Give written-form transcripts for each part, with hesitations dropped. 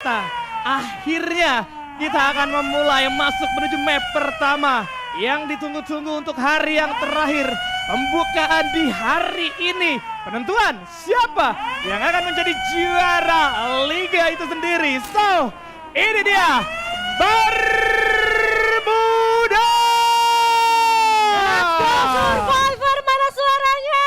kita. Akhirnya kita akan memulai masuk menuju map pertama yang ditunggu-tunggu untuk hari yang terakhir. Pembukaan di hari ini, penentuan siapa yang akan menjadi juara liga itu sendiri. So, ini dia Bermuda. Survivor, mana suaranya?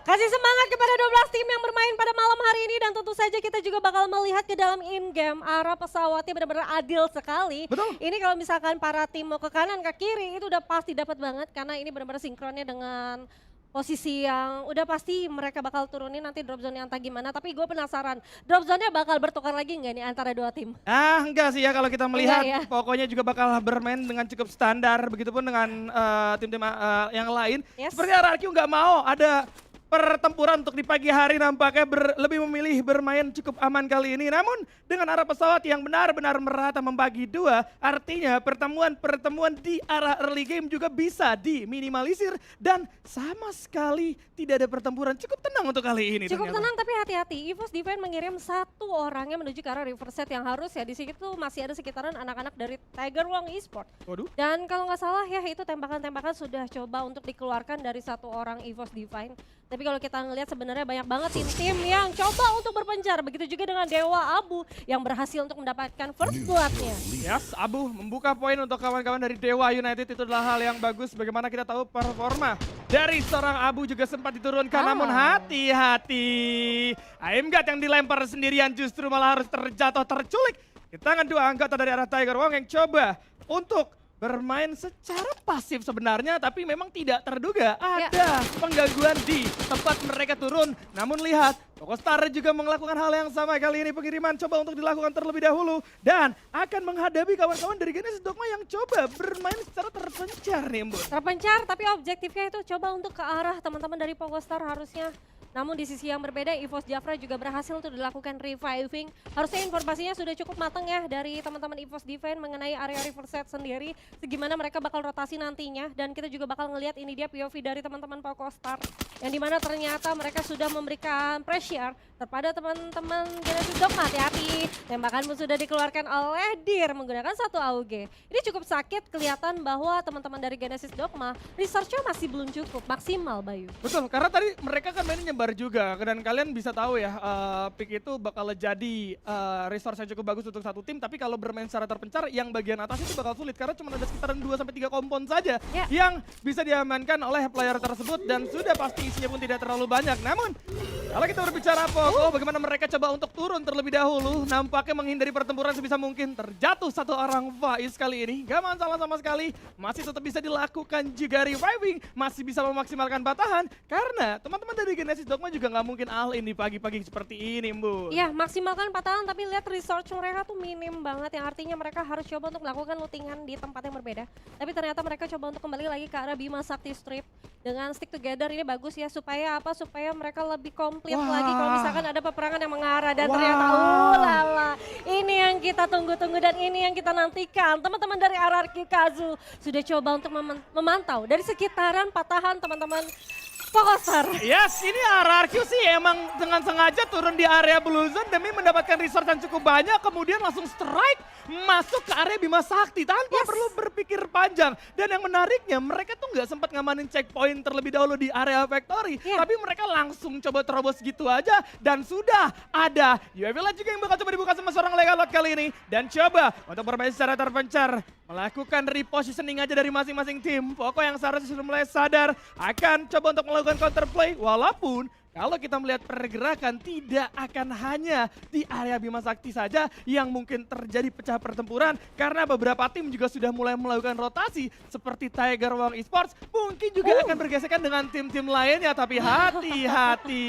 Kasih semangat kepada 12 tim yang bermain pada malam hari ini dan tentu saja kita juga bakal melihat ke dalam in-game arah pesawatnya benar-benar adil sekali. Betul. Ini kalau misalkan para tim mau ke kanan ke kiri itu udah pasti dapat banget karena ini benar-benar sinkronnya dengan posisi yang udah pasti mereka bakal turunin nanti drop zone yang entah gimana. Tapi gue penasaran drop zone-nya bakal bertukar lagi nggak nih antara dua tim? Enggak sih ya kalau kita melihat Enggak ya. pokoknya juga bakal bermain dengan cukup standar. Begitupun dengan tim-tim yang lain. Yes. Seperti RRQ nggak mau ada pertempuran untuk di pagi hari, nampaknya lebih memilih bermain cukup aman kali ini. Namun dengan arah pesawat yang benar-benar merata membagi dua, artinya pertemuan-pertemuan di arah early game juga bisa diminimalisir dan sama sekali tidak ada pertempuran. Cukup tenang untuk kali ini. Cukup ternyata. tenang tapi hati-hati. EVOS Divine mengirim satu orangnya menuju ke arah reverse set yang harus ya di situ masih ada sekitaran anak-anak dari Tiger Wong Esport. Waduh. Dan kalau nggak salah ya itu tembakan-tembakan sudah coba untuk dikeluarkan dari satu orang EVOS Divine. Tapi kalau kita ngelihat sebenarnya banyak banget tim-tim yang coba untuk berpencar. Begitu juga dengan Dewa Abu yang berhasil untuk mendapatkan first blood-nya. Yes, Abu membuka poin untuk kawan-kawan dari Dewa United, itu adalah hal yang bagus. Bagaimana kita tahu performa dari seorang Abu juga sempat diturunkan, namun hati-hati. Aimgat yang dilempar sendirian justru malah harus terjatuh terculik di tangan dua anggota dari arah Tiger Wong yang coba untuk bermain secara pasif sebenarnya, tapi memang tidak terduga ada penggangguan di tempat mereka turun. Namun lihat, Pokostar juga melakukan hal yang sama kali ini. Pengiriman coba untuk dilakukan terlebih dahulu dan akan menghadapi kawan-kawan dari Genesis Dogma yang coba bermain secara terpencar nih, Mbak. Terpencar tapi objektifnya itu coba untuk ke arah teman-teman dari Pokostar harusnya. Namun di sisi yang berbeda, EVOS Jafra juga berhasil untuk dilakukan reviving. Harusnya informasinya sudah cukup matang ya dari teman-teman EVOS Divine mengenai area reverse set sendiri. Segimana mereka bakal rotasi nantinya. Dan kita juga bakal ngelihat ini dia POV dari teman-teman Pokostar. Yang dimana ternyata mereka sudah memberikan pressure kepada teman-teman Genesis Dogma. Hati-hati, tembakanmu sudah dikeluarkan oleh Dir menggunakan satu AUG. Ini cukup sakit, kelihatan bahwa teman-teman dari Genesis Dogma research-nya masih belum cukup maksimal, Bayu. Betul, karena tadi mereka kan mainnya nyebar juga, dan kalian bisa tahu ya, pick itu bakal jadi resource yang cukup bagus untuk satu tim, tapi kalau bermain secara terpencar, yang bagian atas itu bakal sulit, karena cuma ada sekitaran 2-3 kompon saja yang bisa diamankan oleh player tersebut, dan sudah pasti isinya pun tidak terlalu banyak. Namun, kalau kita berbicara Poco, bagaimana mereka coba untuk turun terlebih dahulu, nampaknya menghindari pertempuran sebisa mungkin. Terjatuh satu orang Faiz kali ini, gak masalah sama sekali, masih tetap bisa dilakukan juga reviving, masih bisa memaksimalkan batahan, karena teman-teman dari Genesis Dogma juga nggak mungkin all in di pagi-pagi seperti ini, Bu. Iya, maksimalkan patahan tapi lihat research mereka tuh minim banget yang artinya mereka harus coba untuk melakukan lootingan di tempat yang berbeda. Tapi ternyata mereka coba untuk kembali lagi ke arah Bima Sakti Strip dengan stick together ini bagus ya supaya apa? Supaya mereka lebih komplit lagi kalau misalkan ada peperangan yang mengarah dan ternyata lala. Ini yang kita tunggu-tunggu dan ini yang kita nantikan. Teman-teman dari RRQ Kazu sudah coba untuk memantau dari sekitaran patahan teman-teman Pokostar. Yes, ini RRQ sih emang dengan sengaja turun di area Blue Zone demi mendapatkan resource yang cukup banyak, kemudian langsung strike masuk ke area Bima Sakti tanpa perlu berpikir panjang. Dan yang menariknya mereka tuh nggak sempat ngamanin checkpoint terlebih dahulu di area factory, tapi mereka langsung coba terobos gitu aja dan sudah ada UAV Light juga yang bakal coba dibuka sama seorang Legalot kali ini dan coba untuk bermain secara terpencar. Melakukan repositioning aja dari masing-masing tim. Pokok yang seharusnya sudah mulai sadar akan coba untuk melakukan counterplay. Walaupun kalau kita melihat pergerakan tidak akan hanya di area Bima Sakti saja yang mungkin terjadi pecah pertempuran. Karena beberapa tim juga sudah mulai melakukan rotasi seperti Tiger Wong Esports. Mungkin juga akan bergesekan dengan tim-tim lainnya, tapi hati-hati.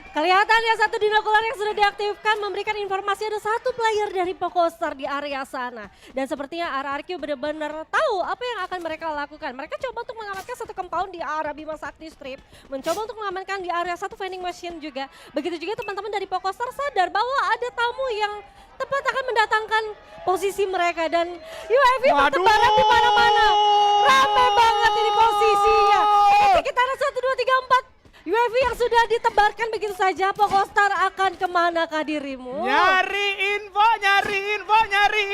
Kelihatan ya satu dinokular yang sudah diaktifkan memberikan informasi ada satu player dari Pokostar di area sana. Dan sepertinya RRQ benar-benar tahu apa yang akan mereka lakukan. Mereka coba untuk mengamankan satu compound di area Bima Sakti Strip. Mencoba untuk mengamankan di area satu vending machine juga. Begitu juga teman-teman dari Pokostar sadar bahwa ada tamu yang tepat akan mendatangkan posisi mereka. Dan UAV bertebaran di mana-mana. Rame banget ini posisinya. Ini sekitaran 1, 2, 3, 4. UAV yang sudah ditebarkan begitu saja, Pokostar akan kemanakah dirimu? Nyari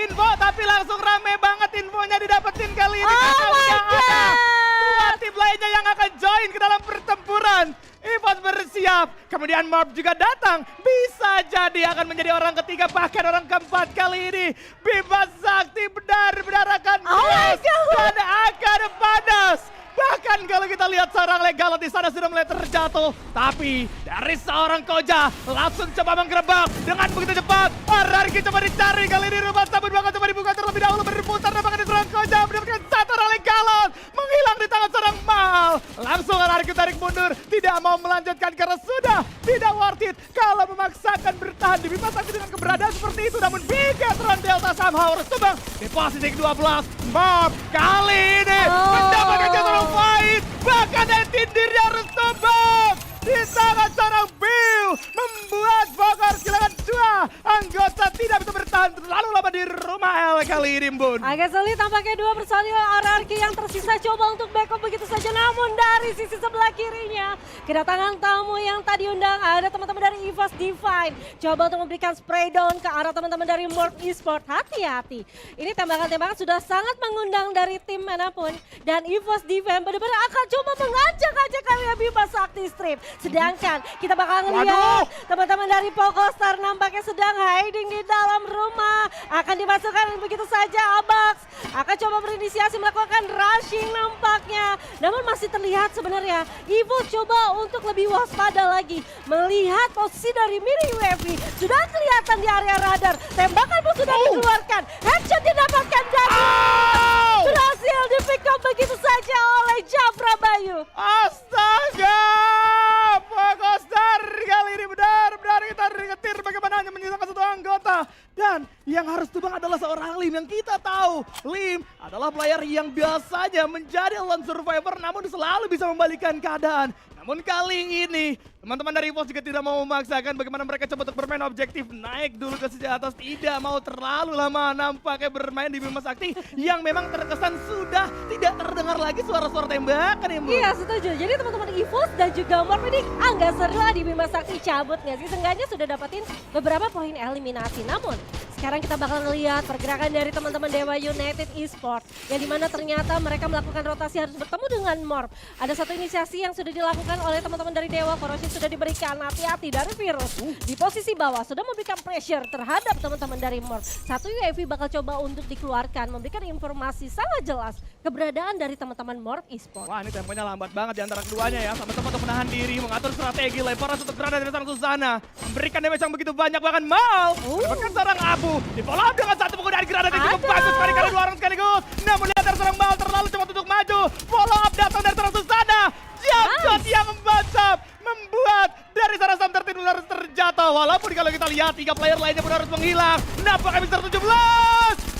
info, tapi langsung rame banget infonya didapetin kali ini. Oh Karena my udah ada God. dua tim lainnya yang akan join ke dalam pertempuran. EVOS bersiap, kemudian Morph juga datang. Bisa jadi akan menjadi orang ketiga, bahkan orang keempat kali ini. Bima Sakti benar-benar akan Oh my God. dan akan panas. Bahkan kalau kita lihat seorang Legalot di sana sudah mulai terjatuh. Tapi dari seorang Koja langsung coba menggerebek dengan begitu cepat. Ararki coba dicari kali ini rumah sabun bakal coba dibuka terlebih dahulu berputar. Bahkan di seorang Koja mendapatkan satu orang Legalot. Menghilang di tangan seorang Mal. Langsung Ararki tarik mundur. Tidak mau melanjutkan karena sudah tidak worth it. Kalau memaksakan bertahan di Bima Sakti dengan keberadaan seperti itu. Namun Bigatron Delta somehow harus tumbang di posisi ke-12. Mob kali ini mendapatkan jatuh fight, bahkan Entindirnya harus tumbang di tangan seorang Bill, membuat Bogor kehilangan dua anggota, tidak bisa bertahan terlalu lama di rumah L kali ini, Bun. Agak sulit tampaknya dua personil RRQ yang tersisa coba untuk backup begitu saja. Namun dari sisi sebelah kirinya, kedatangan tamu yang tadi undang ada teman-teman dari EVOS Divine. Coba untuk memberikan spray down ke arah teman-teman dari Morph Esport. Hati-hati. Ini tembakan-tembakan sudah sangat mengundang dari tim manapun. Dan EVOS Divine benar-benar akan coba mengajak-ajak karya Bima Sakti Strip. Sedangkan kita bakal ngeliat teman-teman dari Pokostar nampaknya sedang hiding di dalam rumah. Akan dimasukkan begitu saja Abax. Akan coba berinisiasi melakukan rushing nampaknya. Namun masih terlihat sebenarnya Evo coba untuk lebih waspada lagi. Melihat posisi dari mini UAV. Sudah kelihatan di area radar. Tembakan pun sudah dikeluarkan. Headshot didapatkan dari berhasil di pick up begitu saja oleh Jafra Bayu. Astaga, Pokostar kali ini benar-benar kita ngetir bagaimana hanya menyisakan satu anggota. Dan yang harus tumbang adalah seorang Lim yang kita tahu. Lim adalah player yang biasanya menjadi lone survivor namun selalu bisa membalikan keadaan. Namun kali ini teman-teman dari EVOS juga tidak mau memaksakan bagaimana mereka coba untuk bermain objektif. Naik dulu ke sisi atas, tidak mau terlalu lama nampaknya bermain di Bima Sakti. Yang memang terkesan sudah tidak terdengar lagi suara-suara tembakan ya, Bu? Iya setuju, jadi teman-teman EVOS dan juga Morph ini nggak seru lah di Bima Sakti cabut nggak sih? Seenggaknya sudah dapatin beberapa poin eliminasi. Namun sekarang kita bakal ngelihat pergerakan dari teman-teman Dewa United Esport. Yang dimana ternyata mereka melakukan rotasi harus bertemu dengan Morph. Ada satu inisiasi yang sudah dilakukan oleh teman-teman dari Dewa. Corrosion sudah diberikan, hati-hati dari Virus. Di posisi bawah sudah memberikan pressure terhadap teman-teman dari Morph. Satu UAV bakal coba untuk dikeluarkan, memberikan informasi sangat jelas keberadaan dari teman-teman Morph Esport. Wah, ini temponya lambat banget di antara keduanya ya. Sama-sama untuk menahan diri, mengatur strategi, lemparan untuk granat dari seorang Susana. Memberikan damage yang begitu banyak, bahkan Mal mendapatkan seorang Abu. Di follow up dengan satu penggunaan granat yang cukup bagus sekali karena dua orang sekaligus. Namun lihat dari seorang Mal terlalu cepat untuk maju. Follow up datang dari seorang Susana. Jump shot yang mantap membuat dari seorang Sam tertentu harus terjatuh. Walaupun kalau kita lihat 3 player lainnya pun harus menghilang. Nampaknya Mister 17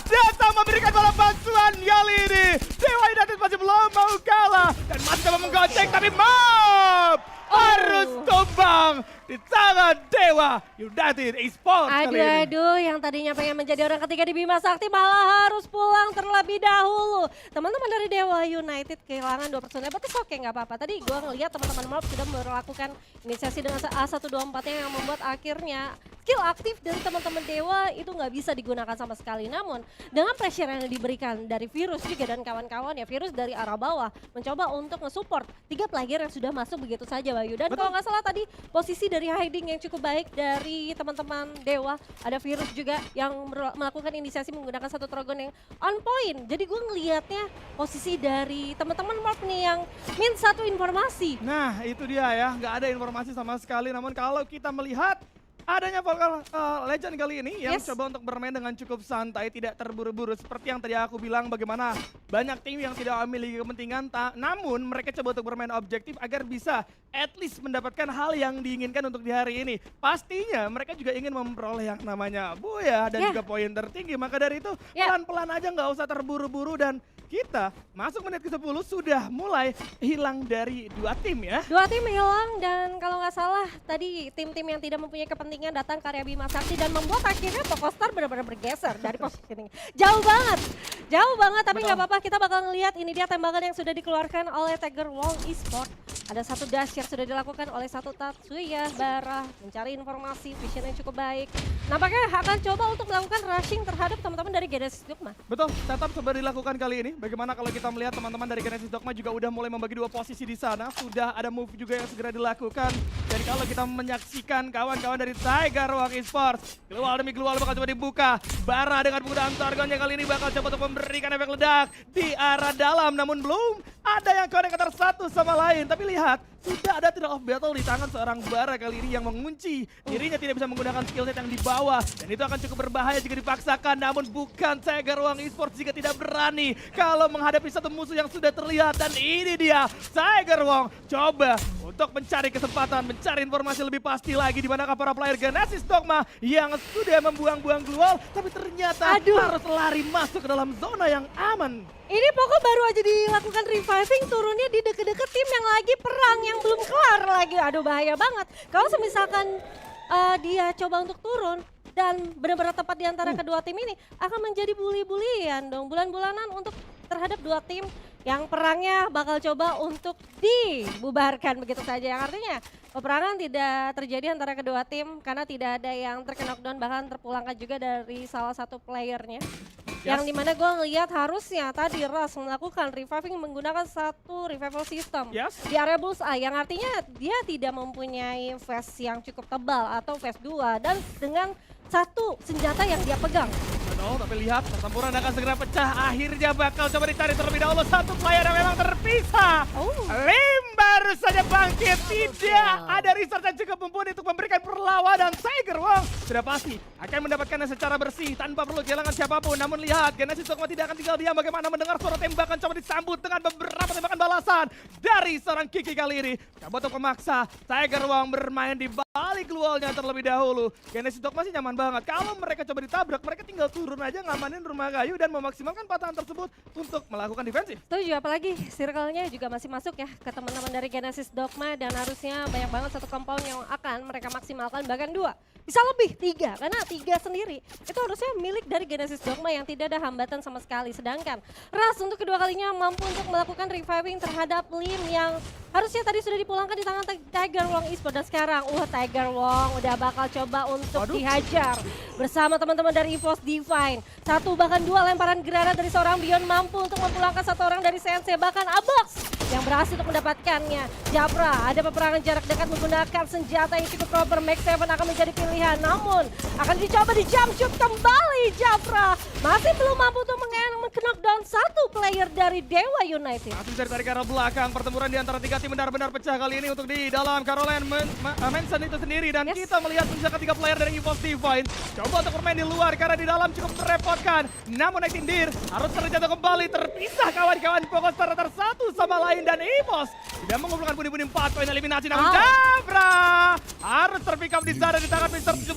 datang memberikan bola bantuan kali ini. Dewa United masih belum mau kalah dan masih coba menggocek, tapi Mob harus tumbang di tangan Dewa United Esports kali ini. Aduh, yang tadinya pengen menjadi orang ketiga di Bima Sakti malah harus pulang terlebih dahulu. Teman-teman dari Dewa United kehilangan 2 personel, tapi oke nggak apa-apa. Tadi gue ngeliat teman-teman Morph sudah melakukan inisiasi dengan A124-nya yang membuat akhirnya skill aktif dari teman-teman Dewa itu nggak bisa digunakan sama sekali. Namun dengan pressure yang diberikan dari Virus juga dan kawan-kawan ya, Virus dari arah bawah mencoba untuk nge-support 3 player yang sudah masuk begitu saja Bayu. Dan kalau nggak salah tadi posisi dari hiding yang cukup baik dari teman-teman Dewa. Ada Virus juga yang melakukan inisiasi menggunakan satu Trogon yang on point. Jadi gue ngelihatnya posisi dari teman-teman Morph nih yang min satu informasi. Nah itu dia ya, nggak ada informasi sama sekali. Namun kalau kita melihat adanya Vocal Legend kali ini yang coba untuk bermain dengan cukup santai, tidak terburu-buru. Seperti yang tadi aku bilang, bagaimana banyak tim yang tidak memiliki kepentingan, namun mereka coba untuk bermain objektif agar bisa at least mendapatkan hal yang diinginkan untuk di hari ini. Pastinya mereka juga ingin memperoleh yang namanya Buya dan juga poin tertinggi. Maka dari itu pelan-pelan aja, nggak usah terburu-buru dan kita masuk menit ke-10 sudah mulai hilang dari 2 tim ya. 2 tim hilang dan kalau nggak salah tadi tim-tim yang tidak mempunyai kepentingan datang ke area Bima Sakti dan membuat akhirnya Pokostar benar-benar bergeser dari positioning. Jauh banget tapi nggak apa-apa, kita bakal ngelihat ini dia tembakan yang sudah dikeluarkan oleh Tiger Wong Esport. Ada satu dash yang sudah dilakukan oleh satu Tatsuya Bara mencari informasi, vision yang cukup baik. Nampaknya akan coba untuk melakukan rushing terhadap teman-teman dari Genesis Dogma. Betul, tetap coba dilakukan kali ini. Bagaimana kalau kita melihat teman-teman dari Genesis Dogma juga udah mulai membagi 2 posisi di sana. Sudah ada move juga yang segera dilakukan. Dan kalau kita menyaksikan kawan-kawan dari Tiger Wong Esports, keluar demi keluar bakal coba dibuka. Bara dengan penggunaan Targonnya kali ini bakal coba untuk memberikan efek ledak di arah dalam. Namun belum ada yang connect antara satu sama lain. Tapi lihat, sudah ada Trial of Battle di tangan seorang Bara kali ini yang mengunci dirinya tidak bisa menggunakan skill set yang di bawah. Dan itu akan cukup berbahaya jika dipaksakan. Namun bukan Tiger Wong Esports jika tidak berani kalau menghadapi satu musuh yang sudah terlihat. Dan ini dia, Tiger Wong coba untuk mencari kesempatan, mencari informasi lebih pasti lagi di manakah para player Genesis Dogma yang sudah membuang-buang glual. Tapi ternyata harus lari masuk ke dalam zona yang aman. Ini pokok baru aja dilakukan reviving, turunnya di deket-deket tim yang lagi perang, yang belum kelar lagi. Aduh bahaya banget. Kalau semisalkan dia coba untuk turun dan benar-benar tepat di antara kedua tim ini, akan menjadi bully-bulian dong. Bulan-bulanan untuk terhadap 2 tim yang perangnya bakal coba untuk dibubarkan begitu saja. Yang artinya peperangan tidak terjadi antara kedua tim karena tidak ada yang terkena knockdown, bahkan terpulangkan juga dari salah satu playernya. Yang dimana gue ngeliat harusnya tadi Ras melakukan reviving menggunakan satu revival system di area bullseye, yang artinya dia tidak mempunyai vest yang cukup tebal atau vest 2 dan dengan satu senjata yang dia pegang. Betul, tapi lihat pertempuran akan segera pecah. Akhirnya bakal coba dicari terlebih dahulu satu player yang memang terpisah. Lim baru saja bangkit, tidak ada research yang cukup mumpuni untuk memberikan perlawanan. Tiger Wong sudah pasti akan mendapatkannya secara bersih tanpa perlu kehilangan siapapun. Namun lihat, Genesis Dogma tidak akan tinggal diam bagaimana mendengar suara tembakan coba disambut dengan beberapa tembakan balasan dari seorang Kiki kali ini. Coba untuk memaksa Tiger Wong bermain di balik lualnya terlebih dahulu. Genesis Dogma sih nyaman banget. Kalau mereka coba ditabrak, mereka tinggal turun aja ngamanin rumah kayu dan memaksimalkan patahan tersebut untuk melakukan defensif. Setuju, apalagi circle-nya juga masih masuk ya ke teman-teman dari Genesis Dogma dan harusnya banyak banget satu compound yang akan mereka maksimalkan, bahkan 2. Bisa lebih 3, karena 3 sendiri itu harusnya milik dari Genesis Dogma yang tidak ada hambatan sama sekali. Sedangkan Ras untuk kedua kalinya mampu untuk melakukan reviving terhadap Lim yang harusnya tadi sudah dipulangkan di tangan Tiger Wong Esports. Dan sekarang Tiger Wong udah bakal coba untuk dihajar bersama teman-teman dari EVOS Divine. 1 bahkan 2 lemparan granat dari seorang Beyond mampu untuk memulangkan 1 orang dari Sensei, bahkan Abox yang berhasil untuk mendapatkannya. Japra ada peperangan jarak dekat menggunakan senjata yang cukup proper. Max 7 akan menjadi pilihan, namun akan dicoba di jump shoot kembali. Japra masih belum mampu untuk knockdown 1 player dari Dewa United. Masih bisa ditarik ke arah belakang. Pertempuran di antara 3 tim benar-benar pecah kali ini untuk di dalam Caroline Manson itu sendiri. Dan kita melihat misalkan 3 player dari EVOS Divine coba untuk bermain di luar karena di dalam cukup merepotkan. Namun Nightingale harus terjatuh kembali, terpisah kawan-kawan Pokostar antara satu sama lain. Dan EVOS tidak mengumpulkan pundi-pundi 4 poin eliminasi. Namun Jabra harus terpick up di sana di tangan Mr. 17.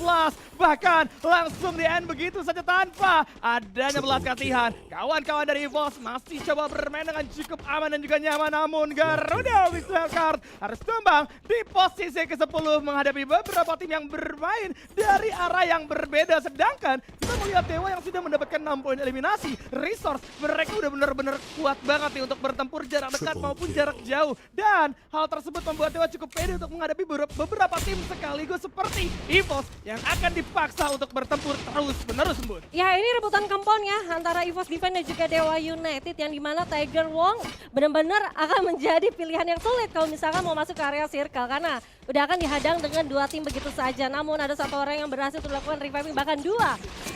Bahkan langsung di end begitu saja tanpa adanya belas kasihan. Kawan-kawan dari EVOS masih coba bermain dengan cukup aman dan juga nyaman. Namun Garuda Wildcard harus tumbang di posisi ke-10 menghadapi beberapa tim yang bermain dari arah yang berbeda. Sedangkan kita melihat Dewa yang sudah mendapatkan 6 poin eliminasi. Resource mereka udah benar-benar kuat banget nih untuk bertempur jarak dekat maupun jarak jauh. Dan hal tersebut membuat Dewa cukup pede untuk menghadapi beberapa tim sekaligus seperti EVOS yang akan dipaksa untuk bertempur terus-menerus, Bun. Ya, ini rebutan compound ya antara EVOS Divine dan juga Dewa United, yang dimana Tiger Wong benar-benar akan menjadi pilihan yang sulit kalau misalkan mau masuk ke area circle karena udah akan dihadang dengan 2 tim begitu saja. Namun ada 1 orang yang berhasil untuk melakukan reviving, bahkan 2.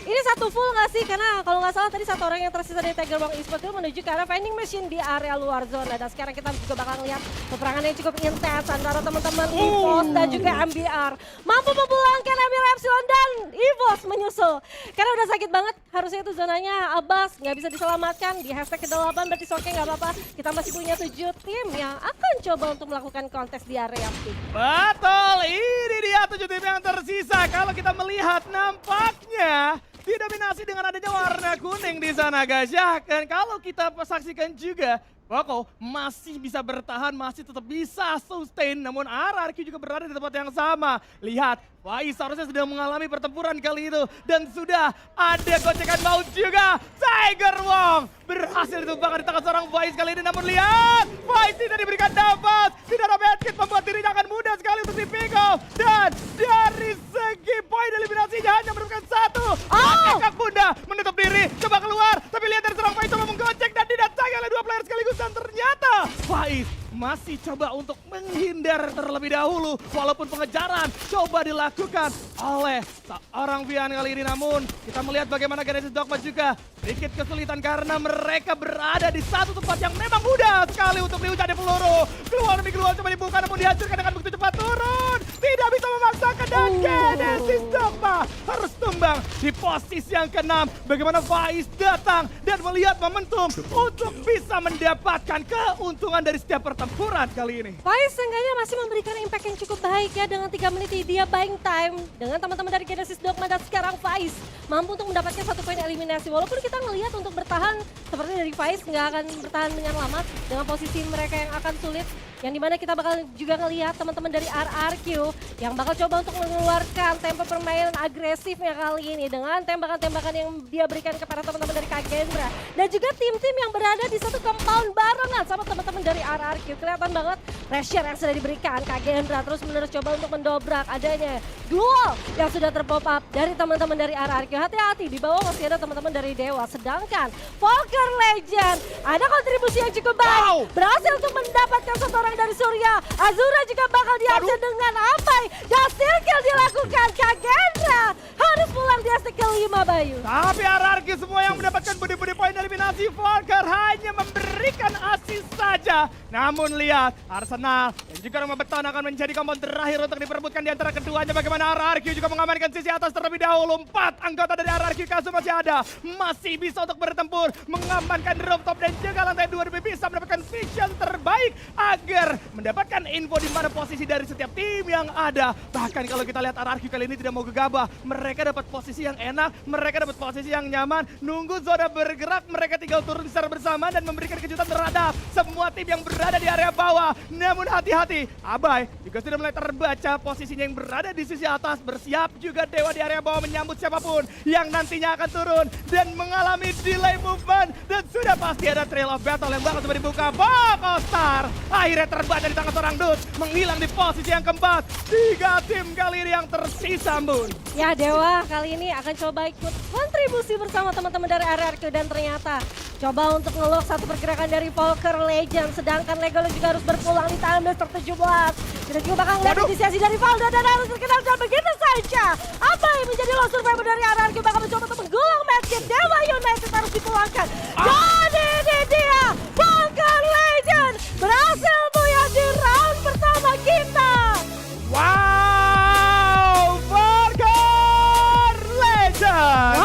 Ini 1 full nggak sih? Karena kalau nggak salah tadi 1 orang yang tersisa dari Tiger Wong Esports itu menuju ke arah vending machine di area luar zona. Dan sekarang kita juga bakal lihat peperangan yang cukup intens antara teman-teman EVOS dan juga MBR. Mampu memulangkan MBR Epsilon dan EVOS menyusul. Karena udah sakit banget, harusnya itu zonanya Abbas nggak bisa diselamatkan. Di hashtag ke-8 berarti oke nggak apa-apa. Kita masih punya 7 tim yang akan coba untuk melakukan kontes di area pick. Betul, ini dia 7 tim yang tersisa. Kalau kita melihat nampaknya di didominasi dengan adanya warna kuning di sana guys ya. Dan kalau kita saksikan juga, Poco masih bisa bertahan, masih tetap bisa sustain. Namun RRQ juga berada di tempat yang sama. Lihat, Faiz seharusnya sedang mengalami pertempuran kali itu. Dan sudah ada gocekan maut juga. Tiger Wong berhasil ditumbangkan di tangan seorang Faiz kali ini. Namun lihat, Faiz tidak diberikan nafas. Tidak ada medkit, membuat dirinya akan mudah sekali untuk di pick off. Dan dari segi poin eliminasinya hanya menemukan satu. Kak Bunda menutup diri, coba keluar. Tapi lihat dari seorang Faiz coba menggocek dan didatangi oleh dua player sekaligus. Dan ternyata Faiz masih coba untuk menghindar terlebih dahulu. Walaupun pengejaran coba dilakukan oleh seorang Vian kali ini. Namun kita melihat bagaimana Genesis Dogma juga sedikit kesulitan karena mereka berada di satu tempat yang memang mudah sekali untuk diucapkan peluru. Keluar demi keluar coba dibuka namun dihancurkan dengan begitu cepat turun. Tidak bisa memaksakan dan Genesis Dogma harus tumbang di posisi yang ke-6. Bagaimana Faiz datang dan melihat momentum untuk bisa mendapatkan keuntungan dari setiap pertempuran kali ini. Faiz seenggaknya masih memberikan impact yang cukup baik ya dengan 3 menit dia buying time dengan teman-teman dari Genesis Dogma dan sekarang Faiz mampu untuk mendapatkan 1 poin eliminasi. Walaupun kita ngelihat untuk bertahan seperti dari Faiz nggak akan bertahan dengan lama dengan posisi mereka yang akan sulit. Yang dimana kita bakal juga ngelihat teman-teman dari RRQ yang bakal coba untuk mengeluarkan tempo permainan agresifnya kali ini dengan tembakan-tembakan yang dia berikan kepada teman-teman dari Kagendra. Dan juga tim-tim yang berada di satu compound barengan sama teman-teman dari RRQ. Kelihatan banget pressure yang sudah diberikan Kagendra terus menerus coba untuk mendobrak adanya duel yang sudah terpop up dari teman-teman dari RRQ. Hati-hati di bawah masih ada teman-teman dari Dewa. Sedangkan Volker Legend ada kontribusi yang cukup baik. Berhasil untuk mendapatkan satu orang dari Surya. Azura juga bakal diabsen dengan Ambai. Dan steal kill dilakukan. Kagendra harus pulang di aspek kelima Bayu. Tapi RRQ semua yang mendapatkan budi-budi poin eliminasi. Volker hanya memberikan assist saja. Namun lihat Arsenal dan juga Rumah Beton akan menjadi kompon terakhir untuk diperebutkan di antara keduanya. Bagaimana RRQ juga mengamankan sisi atas terlebih dahulu. 4 anggota dari RRQ Kazu masih ada. Masih bisa untuk bertempur. Mengamankan rooftop dan juga lantai 2 demi bisa mendapatkan vision terbaik agar mendapatkan info di mana posisi dari setiap tim yang ada. Bahkan kalau kita lihat RRQ kali ini tidak mau gegabah. Mereka dapat posisi yang enak, mereka dapat posisi yang nyaman. Nunggu zona bergerak, mereka tinggal turun secara bersama dan memberikan kejutan terhadap semua tim yang berada di area bawah. Namun hati-hati, Abai juga sudah mulai terbaca posisinya yang berada di sisi atas. Bersiap juga Dewa di area bawah menyambut siapapun yang nantinya akan turun dan mengalami delay movement. Dan sudah pasti ada trail of battle yang bakal coba dibuka. Poco Star akhirnya terbaca di tangan seorang Dut, menghilang di posisi yang keempat. 3 tim kali ini yang tersisa, Bun. Ya Dewa kali ini akan coba ikut kontribusi bersama teman-teman dari RRQ dan ternyata coba untuk ngelock satu pergerakan dari Volker Legend. Sedangkan Legolo juga harus berpulang di timeless ter-17. Kita juga bakal ngeliat inisiasi dari Valdo dan harus terkenal dan begitu saja. Abai menjadi low survivor dari RRQ bakal mencoba untuk menggulang matchnya. Dewa United harus dipulangkan. Dan ini dia Volker Legend berhasil buya di round pertama kita. Wow, Volker Legend.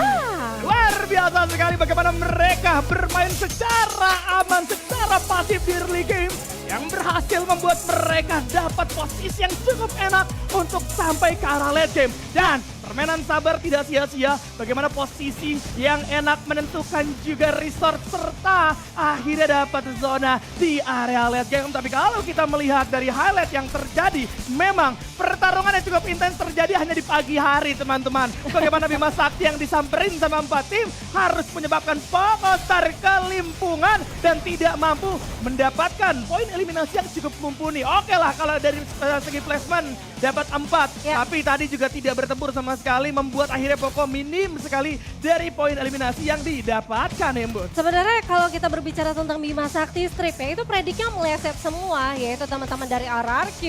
Luar biasa sekali bagaimana mereka bermain secara aman, secara pasif di early game yang berhasil membuat mereka dapat posisi yang cukup enak untuk sampai ke arah late game. Dan permainan sabar tidak sia-sia, bagaimana posisi yang enak menentukan juga resource serta akhirnya dapat zona di area late game. Tapi kalau kita melihat dari highlight yang terjadi, memang pertarungan yang cukup intens terjadi hanya di pagi hari teman-teman. Bagaimana Bima Sakti yang disamperin sama 4 tim harus menyebabkan Poco Star kelimpungan dan tidak mampu mendapatkan poin eliminasi yang cukup mumpuni. Oke lah kalau dari segi placement dapat 4, tapi tadi juga tidak bertempur sama sekali membuat akhirnya Poco minim sekali dari poin eliminasi yang didapatkan ya Mbak. Sebenarnya kalau kita berbicara tentang Bima Sakti strip ya itu prediknya meleset semua yaitu teman-teman dari RRQ,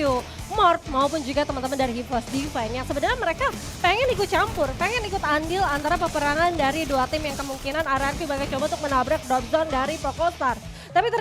Morph maupun juga teman-teman dari HIVOS Divine yang sebenarnya mereka pengen ikut campur, pengen ikut andil antara peperangan dari 2 tim yang kemungkinan RRQ bakal coba untuk menabrak drop zone dari Poco Star. Tapi